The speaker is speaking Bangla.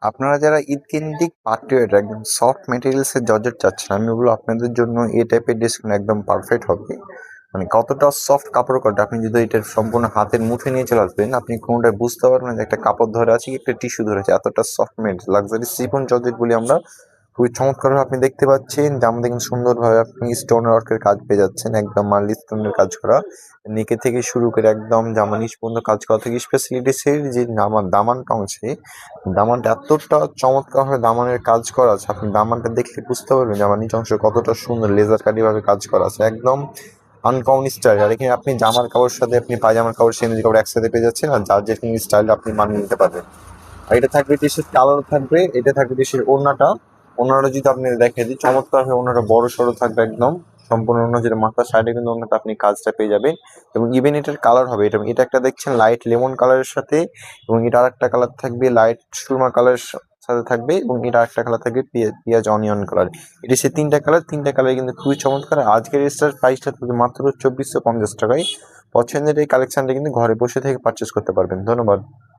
আপনারা যারা ঈদ কেন্দ্রিক পার্টি ওয়্যার একদম সফট মেটেরিয়ালস এর জর্জেট চাচ্ছেন, আমি বলবো আপনাদের জন্য এই টাইপের ড্রেসগুলো একদম পারফেক্ট হবে। মানে কতটা সফট কাপড় কোয়ালিটি, আপনি যদি এটার সম্পূর্ণ হাতের মুঠে নিয়ে চলে আসবেন, আপনি কোনোটায় বুঝতে পারবেন না যে একটা কাপড় ধরে আছে কি একটা টিস্যু ধরেছে। এতটা soft made luxury chiffon georgette বলি আমরা। খুবই চমৎকারভাবে আপনি দেখতে পাচ্ছেন যে আমাদের কিন্তু সুন্দরভাবে আপনি স্টোন ওয়ার্কের কাজ পেয়ে যাচ্ছেন, একদম মার্লি স্টোনের কাজ করা। নেকে থেকে শুরু করে একদম জামা নিচ পর্যন্ত কাজ করা থেকে স্পেশালি ড্রেসের যে দামানটা অংশে, দামানটা এতটা চমৎকারভাবে দামানের কাজ করা আছে, আপনি দামানটা দেখলে বুঝতে পারবেন জামার নিচ অংশ কতটা সুন্দর লেজার কাটি ভাবে কাজ করা আছে, একদম আনকমন স্টাইল। আর এখানে আপনি জামার কাপড়ের সাথে আপনি পায়জামার কাপড় সেমিজ কাপড় একসাথে পেয়ে যাচ্ছেন, আর যার যেরকম স্টাইল আপনি মানিয়ে নিতে পারবেন। আর এটা থাকবে টি-শার্ট কালার থাকবে, এটা থাকবে টি-শার্ট ওড়নাটা। ওড়নাটা যদি আপনি দেখে দিই চমৎকার হয়ে ওড়নাটা বড় সড়ো থাকবে একদম সম্পূর্ণ ওড়না, যেটা মাথার সাইডে কিন্তু ওড়নাতে আপনি কাজটা পেয়ে যাবেন। এবং ইভেন এটার কালার হবে, এটা একটা দেখছেন লাইট লেমন কালারের সাথে, এবং এটা আরেকটা কালার থাকবে লাইট সুরমা কালারের সাথে থাকবে, এবং এটা আরেকটা কালার থাকবে পেঁয়াজ অনিয়ন কালার। এটা সে তিনটা কালার কিন্তু খুবই চমৎকার। আজকের স্টার প্রাইসটা থাকবে মাত্র 2450 টাকায়। পছন্দের এই কালেকশনটা কিন্তু ঘরে বসে থেকে পারচেস করতে পারবেন। ধন্যবাদ।